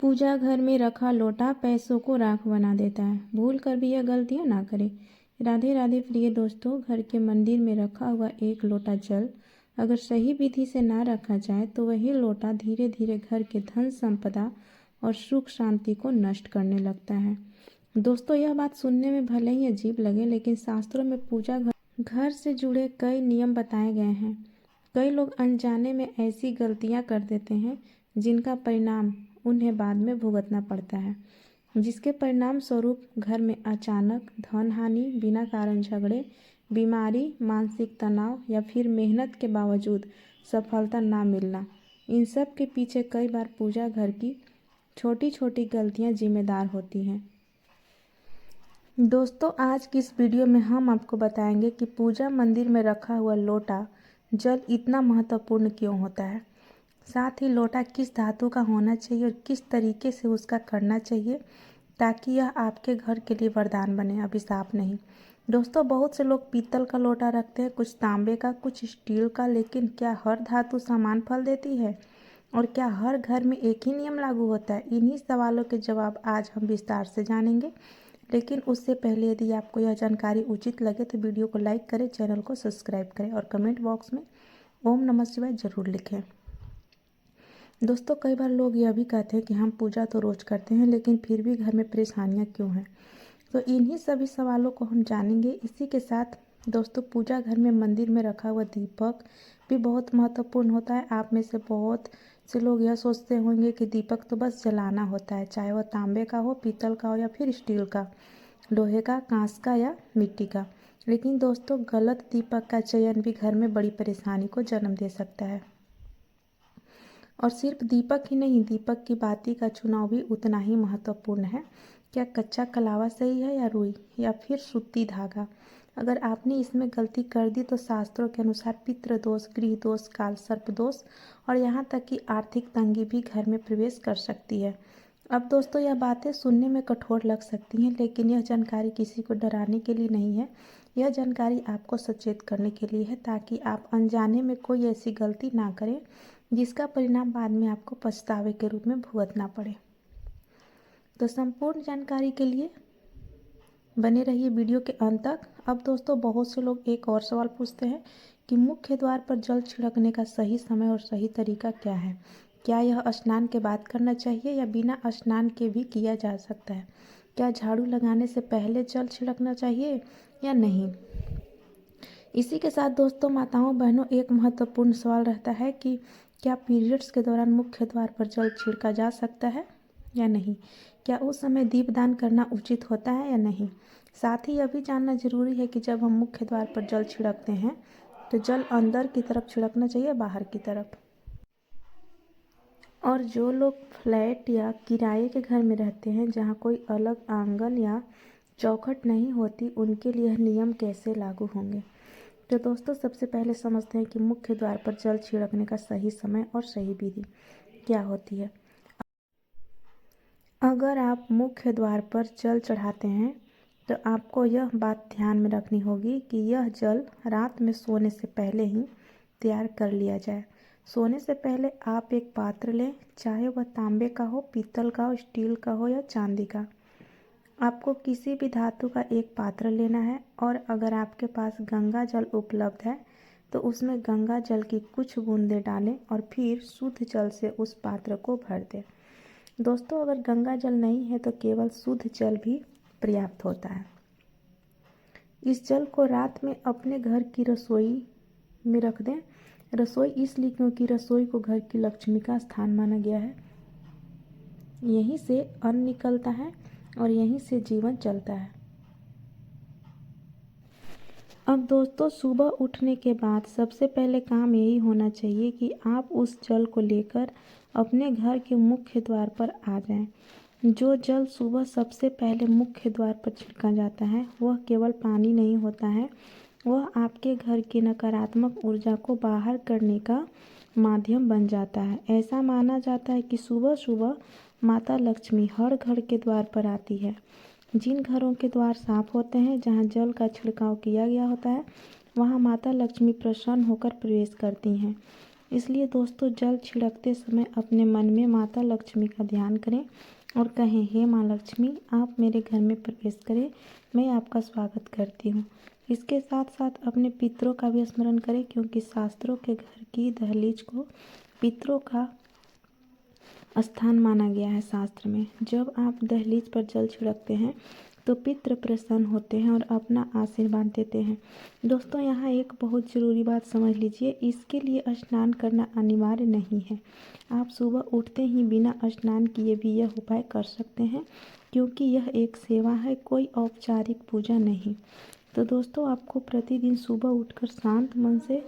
पूजा घर में रखा लोटा पैसों को राख बना देता है। भूल कर भी यह गलतियां ना करें। राधे राधे प्रिय दोस्तों, घर के मंदिर में रखा हुआ एक लोटा जल अगर सही विधि से ना रखा जाए तो वही लोटा धीरे धीरे घर के धन संपदा और सुख शांति को नष्ट करने लगता है। दोस्तों, यह बात सुनने में भले ही अजीब लगे, लेकिन शास्त्रों में पूजा घर से जुड़े कई नियम बताए गए हैं। कई लोग अनजाने में ऐसी गलतियां कर देते हैं जिनका परिणाम उन्हें बाद में भुगतना पड़ता है, जिसके परिणाम स्वरूप घर में अचानक धन हानि, बिना कारण झगड़े, बीमारी, मानसिक तनाव या फिर मेहनत के बावजूद सफलता ना मिलना। इन सब के पीछे कई बार पूजा घर की छोटी छोटी गलतियां जिम्मेदार होती हैं। दोस्तों, आज की इस वीडियो में हम आपको बताएंगे कि पूजा मंदिर में रखा हुआ लोटा जल इतना महत्वपूर्ण क्यों होता है, साथ ही लोटा किस धातु का होना चाहिए और किस तरीके से उसका करना चाहिए ताकि यह आपके घर के लिए वरदान बने, अभिशाप नहीं। दोस्तों, बहुत से लोग पीतल का लोटा रखते हैं, कुछ तांबे का, कुछ स्टील का, लेकिन क्या हर धातु समान फल देती है और क्या हर घर में एक ही नियम लागू होता है? इन्हीं सवालों के जवाब आज हम विस्तार से जानेंगे। लेकिन उससे पहले यदि आपको यह जानकारी उचित लगे तो वीडियो को लाइक करें, चैनल को सब्सक्राइब करें और कमेंट बॉक्स में ओम नमः शिवाय जरूर लिखें। दोस्तों, कई बार लोग यह भी कहते हैं कि हम पूजा तो रोज करते हैं लेकिन फिर भी घर में परेशानियां क्यों हैं? तो इन्हीं सभी सवालों को हम जानेंगे। इसी के साथ दोस्तों, पूजा घर में मंदिर में रखा हुआ दीपक भी बहुत महत्वपूर्ण होता है। आप में से बहुत से लोग यह सोचते होंगे कि दीपक तो बस जलाना होता है, चाहे वह तांबे का हो, पीतल का हो या फिर स्टील का, लोहे का, कांच का या मिट्टी का। लेकिन दोस्तों, गलत दीपक का चयन भी घर में बड़ी परेशानी को जन्म दे सकता है। और सिर्फ दीपक ही नहीं, दीपक की बाती का चुनाव भी उतना ही महत्वपूर्ण है। क्या कच्चा कलावा सही है या रुई या फिर सूती धागा? अगर आपने इसमें गलती कर दी तो शास्त्रों के अनुसार पितृ दोष, गृह दोष, काल सर्प दोष और यहाँ तक कि आर्थिक तंगी भी घर में प्रवेश कर सकती है। अब दोस्तों, यह बातें सुनने में कठोर लग सकती हैं, लेकिन यह जानकारी किसी को डराने के लिए नहीं है। यह जानकारी आपको सचेत करने के लिए है ताकि आप अनजाने में कोई ऐसी गलती ना करें जिसका परिणाम बाद में आपको पछतावे के रूप में भुगतना पड़े। तो संपूर्ण जानकारी के लिए बने रहिए वीडियो के अंत तक। अब दोस्तों, बहुत से लोग एक और सवाल पूछते हैं कि मुख्य द्वार पर जल छिड़कने का सही समय और सही तरीका क्या है? क्या यह स्नान के बाद करना चाहिए या बिना स्नान के भी किया जा सकता है? क्या झाड़ू लगाने से पहले जल छिड़कना चाहिए या नहीं? इसी के साथ दोस्तों, माताओं बहनों, एक महत्वपूर्ण सवाल रहता है कि क्या पीरियड्स के दौरान मुख्य द्वार पर जल छिड़का जा सकता है या नहीं? क्या उस समय दीपदान करना उचित होता है या नहीं? साथ ही यह भी जानना जरूरी है कि जब हम मुख्य द्वार पर जल छिड़कते हैं तो जल अंदर की तरफ छिड़कना चाहिए, बाहर की तरफ? और जो लोग फ्लैट या किराए के घर में रहते हैं जहाँ कोई अलग आंगन या चौखट नहीं होती, उनके लिए यह नियम कैसे लागू होंगे? तो दोस्तों, सबसे पहले समझते हैं कि मुख्य द्वार पर जल छिड़कने का सही समय और सही विधि क्या होती है। अगर आप मुख्य द्वार पर जल चढ़ाते हैं तो आपको यह बात ध्यान में रखनी होगी कि यह जल रात में सोने से पहले ही तैयार कर लिया जाए। सोने से पहले आप एक पात्र लें, चाहे वह तांबे का हो, पीतल का हो, स्टील का हो या चांदी का। आपको किसी भी धातु का एक पात्र लेना है और अगर आपके पास गंगा जल उपलब्ध है तो उसमें गंगा जल की कुछ बूंदें डालें और फिर शुद्ध जल से उस पात्र को भर दें। दोस्तों, अगर गंगा जल नहीं है तो केवल शुद्ध जल भी पर्याप्त होता है। इस जल को रात में अपने घर की रसोई में रख दें। रसोई इसलिए क्योंकि रसोई को घर की लक्ष्मी का स्थान माना गया है। यहीं से अन्न निकलता है और यहीं से जीवन चलता है। अब दोस्तों, सुबह उठने के बाद सबसे पहले काम यही होना चाहिए कि आप उस जल को लेकर अपने घर के मुख्य द्वार पर आ जाएं। जो जल सुबह सबसे पहले मुख्य द्वार पर छिड़का जाता है वह केवल पानी नहीं होता है, वह आपके घर की नकारात्मक ऊर्जा को बाहर करने का माध्यम बन जाता है। ऐसा माना जाता है कि सुबह सुबह माता लक्ष्मी हर घर के द्वार पर आती है। जिन घरों के द्वार साफ होते हैं, जहां जल का छिड़काव किया गया होता है, वहां माता लक्ष्मी प्रसन्न होकर प्रवेश करती हैं। इसलिए दोस्तों जल छिड़कते समय अपने मन में माता लक्ष्मी का ध्यान करें और कहें, हे माँ लक्ष्मी, आप मेरे घर में प्रवेश करें, मैं आपका स्वागत करती हूँ। इसके साथ साथ अपने पितरों का भी स्मरण करें, क्योंकि शास्त्रों के घर की दहलीज को पितरों का स्थान माना गया है शास्त्र में। जब आप दहलीज पर जल छिड़कते हैं तो पितृ प्रसन्न होते हैं और अपना आशीर्वाद देते हैं। दोस्तों यहाँ एक बहुत ज़रूरी बात समझ लीजिए, इसके लिए स्नान करना अनिवार्य नहीं है। आप सुबह उठते ही बिना स्नान किए भी यह उपाय कर सकते हैं, क्योंकि यह एक सेवा है, कोई औपचारिक पूजा नहीं। तो दोस्तों आपको प्रतिदिन सुबह उठकर शांत मन से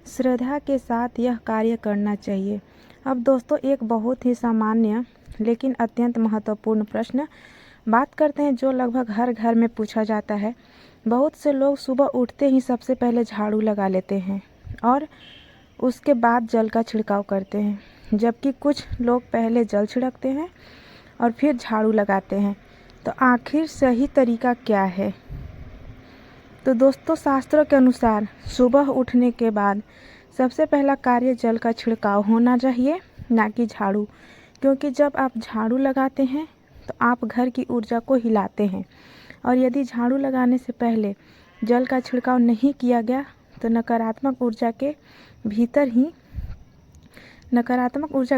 श्रद्धा के साथ यह कार्य करना चाहिए। अब दोस्तों एक बहुत ही सामान्य लेकिन अत्यंत महत्वपूर्ण प्रश्न बात करते हैं, जो लगभग हर घर में पूछा जाता है। बहुत से लोग सुबह उठते ही सबसे पहले झाड़ू लगा लेते हैं और उसके बाद जल का छिड़काव करते हैं, जबकि कुछ लोग पहले जल छिड़कते हैं और फिर झाड़ू लगाते हैं। तो आखिर सही तरीका क्या है? तो दोस्तों शास्त्रों के अनुसार सुबह उठने के बाद सबसे पहला कार्य जल का छिड़काव होना चाहिए, ना कि झाड़ू। क्योंकि जब आप झाड़ू लगाते हैं तो आप घर की ऊर्जा को हिलाते हैं, और यदि झाड़ू लगाने से पहले जल का छिड़काव नहीं किया गया तो नकारात्मक ऊर्जा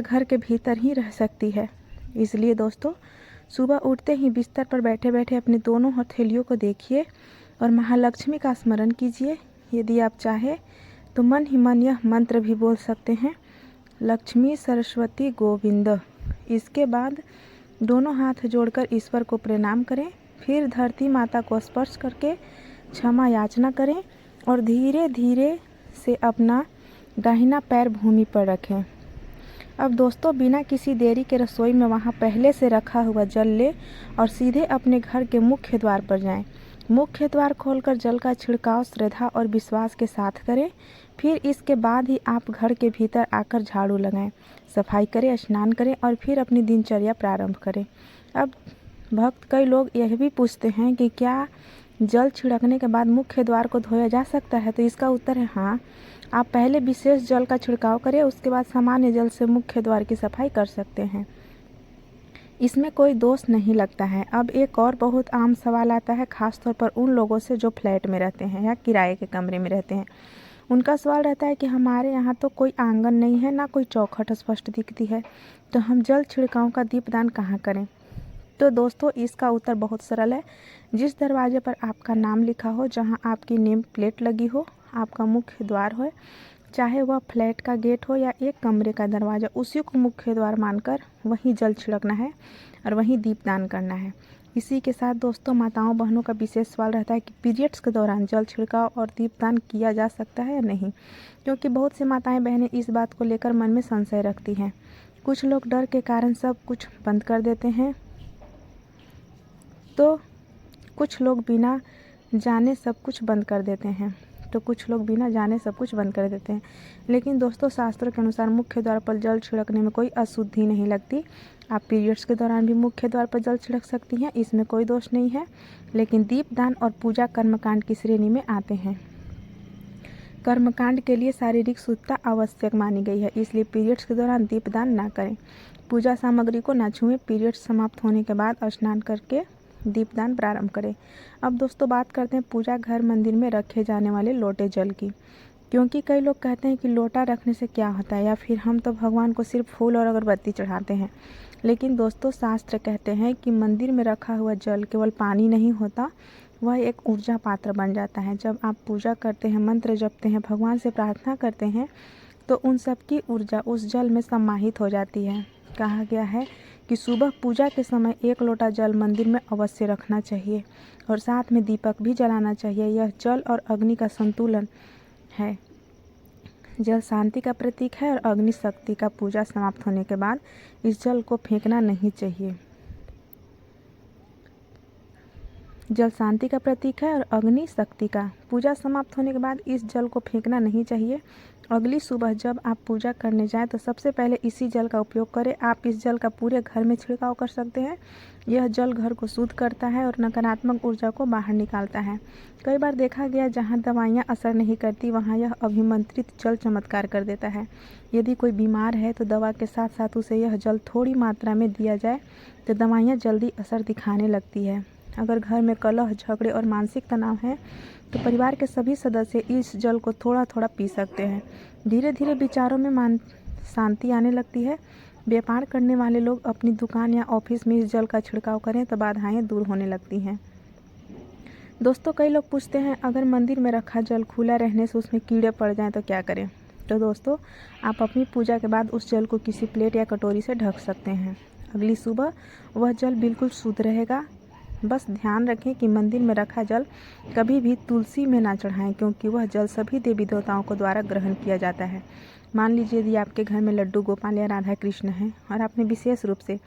घर के भीतर ही रह सकती है। इसलिए दोस्तों सुबह उठते ही बिस्तर पर बैठे बैठे अपने दोनों हथेलियों को देखिए और महालक्ष्मी का स्मरण कीजिए। यदि आप चाहें तो मन ही मन यह मंत्र भी बोल सकते हैं, लक्ष्मी सरस्वती गोविंद। इसके बाद दोनों हाथ जोड़कर ईश्वर को प्रणाम करें, फिर धरती माता को स्पर्श करके क्षमा याचना करें और धीरे धीरे से अपना दाहिना पैर भूमि पर रखें। अब दोस्तों बिना किसी देरी के रसोई में वहाँ पहले से रखा हुआ जल ले और सीधे अपने घर के मुख्य द्वार पर जाएं। मुख्य द्वार खोलकर जल का छिड़काव श्रद्धा और विश्वास के साथ करें। फिर इसके बाद ही आप घर के भीतर आकर झाड़ू लगाएं, सफाई करें, स्नान करें और फिर अपनी दिनचर्या प्रारंभ करें। अब भक्त कई लोग यह भी पूछते हैं कि क्या जल छिड़कने के बाद मुख्य द्वार को धोया जा सकता है? तो इसका उत्तर है हाँ। आप पहले विशेष जल का छिड़काव करें, उसके बाद सामान्य जल से मुख्य द्वार की सफाई कर सकते हैं। इसमें कोई दोष नहीं लगता है। अब एक और बहुत आम सवाल आता है, खासतौर पर उन लोगों से जो फ्लैट में रहते हैं या किराए के कमरे में रहते हैं। उनका सवाल रहता है कि हमारे यहाँ तो कोई आंगन नहीं है, ना कोई चौखट स्पष्ट दिखती है, तो हम जल छिड़काव का दीपदान कहाँ करें? तो दोस्तों इसका उत्तर बहुत सरल है। जिस दरवाजे पर आपका नाम लिखा हो, जहाँ आपकी नेम प्लेट लगी हो, आपका मुख्य द्वार हो, चाहे वह फ्लैट का गेट हो या एक कमरे का दरवाज़ा, उसी को मुख्य द्वार मानकर वहीं जल छिड़कना है और वहीं दीपदान करना है। इसी के साथ दोस्तों माताओं बहनों का विशेष सवाल रहता है कि पीरियड्स के दौरान जल छिड़काव और दीपदान किया जा सकता है या नहीं, क्योंकि बहुत सी माताएं बहनें इस बात को लेकर मन में संशय रखती हैं। कुछ लोग डर के कारण सब कुछ बंद कर देते हैं, तो कुछ लोग बिना जाने सब कुछ बंद कर देते हैं। लेकिन दोस्तों शास्त्रों के अनुसार मुख्य द्वार पर जल छिड़कने में कोई अशुद्धि नहीं लगती। आप पीरियड्स के दौरान भी मुख्य द्वार पर जल छिड़क सकती हैं, इसमें कोई दोष नहीं है। लेकिन दीपदान और पूजा कर्मकांड की श्रेणी में आते हैं। कर्मकांड के लिए शारीरिक शुद्धता आवश्यक मानी गई है, इसलिए पीरियड्स के दौरान दीपदान ना करें। पूजा सामग्री को ना छुएं। पीरियड्स समाप्त होने के बाद स्नान करके दीपदान प्रारंभ करें। अब दोस्तों बात करते हैं पूजा घर मंदिर में रखे जाने वाले लोटे जल की, क्योंकि कई लोग कहते हैं कि लोटा रखने से क्या होता है, या फिर हम तो भगवान को सिर्फ फूल और अगरबत्ती चढ़ाते हैं। लेकिन दोस्तों शास्त्र कहते हैं कि मंदिर में रखा हुआ जल केवल पानी नहीं होता, वह एक ऊर्जा पात्र बन जाता है। जब आप पूजा करते हैं, मंत्र जपते हैं, भगवान से प्रार्थना करते हैं, तो उन सब की ऊर्जा उस जल में समाहित हो जाती है। कहा गया है कि सुबह पूजा के समय 1 लोटा जल मंदिर में अवश्य रखना चाहिए और साथ में दीपक भी जलाना चाहिए। यह जल और अग्नि का संतुलन है। जल शांति का प्रतीक है और अग्नि शक्ति का। पूजा समाप्त होने के बाद इस जल को फेंकना नहीं चाहिए। जल शांति का प्रतीक है और अग्नि शक्ति का। पूजा समाप्त होने के बाद इस जल को फेंकना नहीं चाहिए। अगली सुबह जब आप पूजा करने जाएं तो सबसे पहले इसी जल का उपयोग करें। आप इस जल का पूरे घर में छिड़काव कर सकते हैं। यह जल घर को शुद्ध करता है और नकारात्मक ऊर्जा को बाहर निकालता है। कई बार देखा गया जहां दवाइयां असर नहीं करती वहां यह अभिमंत्रित जल चमत्कार कर देता है। यदि कोई बीमार है तो दवा के साथ साथ उसे यह जल थोड़ी मात्रा में दिया जाए तो दवाइयाँ जल्दी असर दिखाने लगती है। अगर घर में कलह, झगड़े और मानसिक तनाव है तो परिवार के सभी सदस्य इस जल को थोड़ा थोड़ा पी सकते हैं। धीरे धीरे विचारों में शांति आने लगती है। व्यापार करने वाले लोग अपनी दुकान या ऑफिस में इस जल का छिड़काव करें तो बाधाएं दूर होने लगती हैं। दोस्तों, कई लोग पूछते हैं अगर मंदिर में रखा जल खुला रहने से उसमें कीड़े पड़ जाएं तो क्या करें। तो दोस्तों, आप अपनी पूजा के बाद उस जल को किसी प्लेट या कटोरी से ढक सकते हैं। अगली सुबह वह जल बिल्कुल शुद्ध रहेगा। बस ध्यान रखें कि मंदिर में रखा जल कभी भी तुलसी में ना चढ़ाएं, क्योंकि वह जल सभी देवी देवताओं को द्वारा ग्रहण किया जाता है। मान लीजिए यदि आपके घर में लड्डू गोपाल या राधा कृष्ण हैं और आपने विशेष रूप से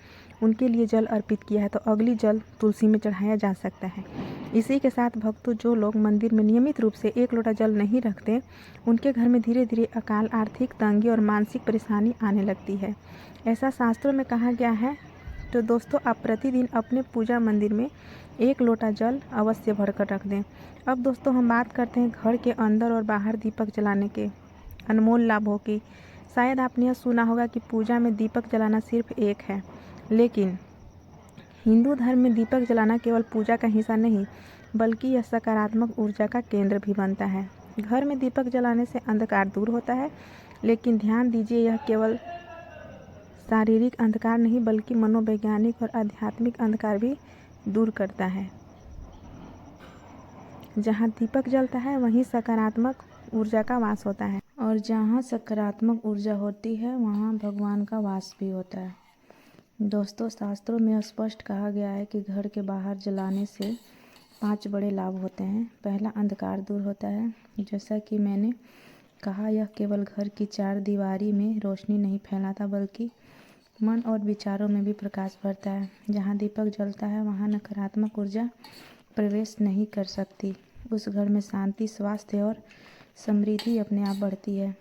उनके लिए जल अर्पित किया है तो अगली जल तुलसी में चढ़ाया जा सकता है। इसी के साथ भक्तों, जो लोग मंदिर में नियमित रूप से 1 लोटा जल नहीं रखते उनके घर में धीरे धीरे अकाल, आर्थिक तंगी और मानसिक परेशानी आने लगती है। ऐसा शास्त्रों में कहा गया है। तो दोस्तों, आप प्रतिदिन अपने पूजा मंदिर में 1 लोटा जल अवश्य भरकर रख दें। अब दोस्तों, हम बात करते हैं घर के अंदर और बाहर दीपक जलाने के अनमोल लाभों की। शायद आपने यह सुना होगा कि पूजा में दीपक जलाना सिर्फ एक है, लेकिन हिंदू धर्म में दीपक जलाना केवल पूजा का हिस्सा नहीं बल्कि यह सकारात्मक ऊर्जा का केंद्र भी बनता है। घर में दीपक जलाने से अंधकार दूर होता है, लेकिन ध्यान दीजिए यह केवल शारीरिक अंधकार नहीं बल्कि मनोवैज्ञानिक और आध्यात्मिक अंधकार भी दूर करता है। जहाँ दीपक जलता है वहीं सकारात्मक ऊर्जा का वास होता है, और जहाँ सकारात्मक ऊर्जा होती है वहाँ भगवान का वास भी होता है। दोस्तों, शास्त्रों में स्पष्ट कहा गया है कि घर के बाहर जलाने से 5 बड़े लाभ होते हैं। पहला, अंधकार दूर होता है। जैसा कि मैंने कहा, यह केवल घर की 4 दीवारी में रोशनी नहीं फैलाता बल्कि मन और विचारों में भी प्रकाश भरता है। जहाँ दीपक जलता है वहाँ नकारात्मक ऊर्जा प्रवेश नहीं कर सकती। उस घर में शांति, स्वास्थ्य और समृद्धि अपने आप बढ़ती है।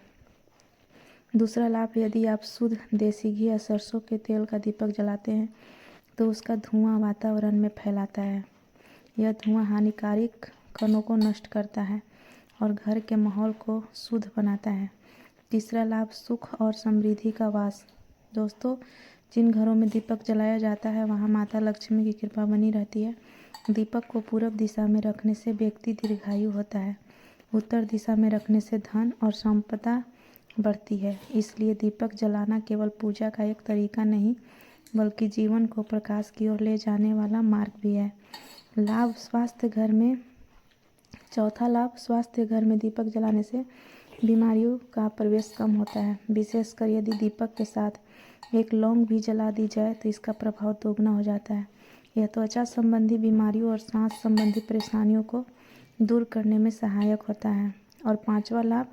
दूसरा लाभ, यदि आप शुद्ध देसी घी या सरसों के तेल का दीपक जलाते हैं तो उसका धुआं वातावरण में फैलाता है। यह धुआं हानिकारक कणों को नष्ट करता है और घर के माहौल को शुद्ध बनाता है। तीसरा लाभ, सुख और समृद्धि का वास। दोस्तों, जिन घरों में दीपक जलाया जाता है वहाँ माता लक्ष्मी की कृपा बनी रहती है। दीपक को पूरब दिशा में रखने से व्यक्ति दीर्घायु होता है। उत्तर दिशा में रखने से धन और संपदा बढ़ती है। इसलिए दीपक जलाना केवल पूजा का एक तरीका नहीं बल्कि जीवन को प्रकाश की ओर ले जाने वाला मार्ग भी है। लाभ, स्वास्थ्य घर में। चौथा लाभ, स्वास्थ्य घर में दीपक जलाने से बीमारियों का प्रवेश कम होता है। विशेषकर यदि दीपक के साथ एक लौंग भी जला दी जाए तो इसका प्रभाव दोगुना हो जाता है। यह त्वचा संबंधी बीमारियों और सांस संबंधी परेशानियों को दूर करने में सहायक होता है। और 5वां लाभ,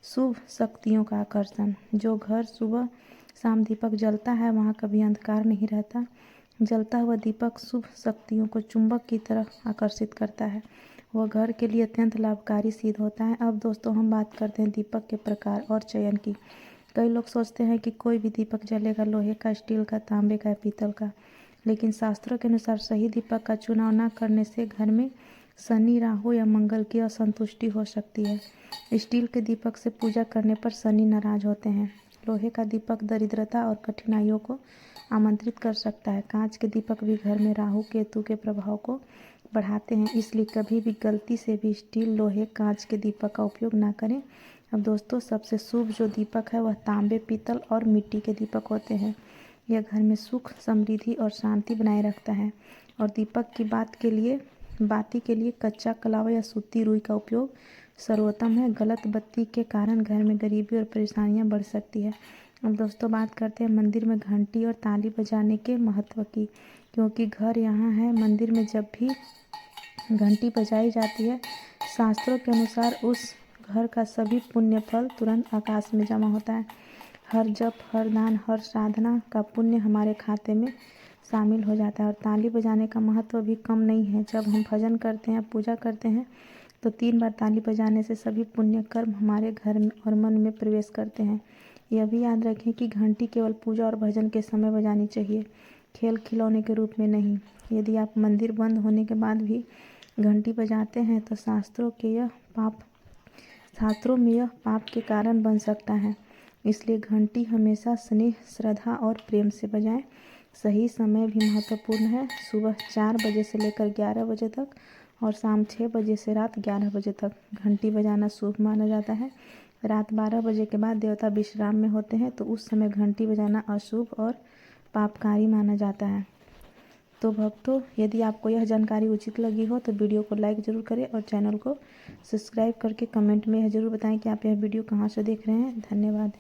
शुभ शक्तियों का आकर्षण। जो घर सुबह शाम दीपक जलता है वहाँ कभी अंधकार नहीं रहता। जलता हुआ दीपक शुभ शक्तियों को चुंबक की तरफ आकर्षित करता है। वह घर के लिए अत्यंत लाभकारी सिद्ध होता है। अब दोस्तों, हम बात करते हैं दीपक के प्रकार और चयन की। कई लोग सोचते हैं कि कोई भी दीपक जलेगा, लोहे का, स्टील का, तांबे का या पीतल का, लेकिन शास्त्रों के अनुसार सही दीपक का चुनाव न करने से घर में शनि, राहु या मंगल की असंतुष्टि हो सकती है। स्टील के दीपक से पूजा करने पर शनि नाराज होते हैं। लोहे का दीपक दरिद्रता और कठिनाइयों को आमंत्रित कर सकता है। कांच के दीपक भी घर में राहु केतु के प्रभाव को बढ़ाते हैं। इसलिए कभी भी गलती से भी स्टील, लोहे, कांच के दीपक का उपयोग ना करें। अब दोस्तों, सबसे शुभ जो दीपक है वह तांबे, पीतल और मिट्टी के दीपक होते हैं। यह घर में सुख, समृद्धि और शांति बनाए रखता है। और दीपक की बाती के लिए कच्चा कलावा या सूती रुई का उपयोग सर्वोत्तम है। गलत बत्ती के कारण घर में गरीबी और परेशानियां बढ़ सकती है। अब दोस्तों, बात करते हैं मंदिर में घंटी और ताली बजाने के महत्व की, क्योंकि घर यहाँ है। मंदिर में जब भी घंटी बजाई जाती है, शास्त्रों के अनुसार उस घर का सभी पुण्य फल तुरंत आकाश में जमा होता है। हर जप, हर दान, हर साधना का पुण्य हमारे खाते में शामिल हो जाता है। और ताली बजाने का महत्व भी कम नहीं है। जब हम भजन करते हैं, पूजा करते हैं तो 3 बार ताली बजाने से सभी पुण्य कर्म हमारे घर में और मन में प्रवेश करते हैं। यह भी याद रखें कि घंटी केवल पूजा और भजन के समय बजानी चाहिए, खेल खिलौने के रूप में नहीं। यदि आप मंदिर बंद होने के बाद भी घंटी बजाते हैं तो शास्त्रों में यह पाप के कारण बन सकता है। इसलिए घंटी हमेशा स्नेह, श्रद्धा और प्रेम से बजाएं। सही समय भी महत्वपूर्ण है। सुबह 4 बजे से लेकर 11 बजे तक और शाम 6 बजे से रात 11 बजे तक घंटी बजाना शुभ माना जाता है। रात 12 बजे के बाद देवता विश्राम में होते हैं, तो उस समय घंटी बजाना अशुभ और पापकारी माना जाता है। तो भक्तों, यदि आपको यह जानकारी उचित लगी हो तो वीडियो को लाइक ज़रूर करें और चैनल को सब्सक्राइब करके कमेंट में यह ज़रूर बताएं कि आप यह वीडियो कहाँ से देख रहे हैं। धन्यवाद।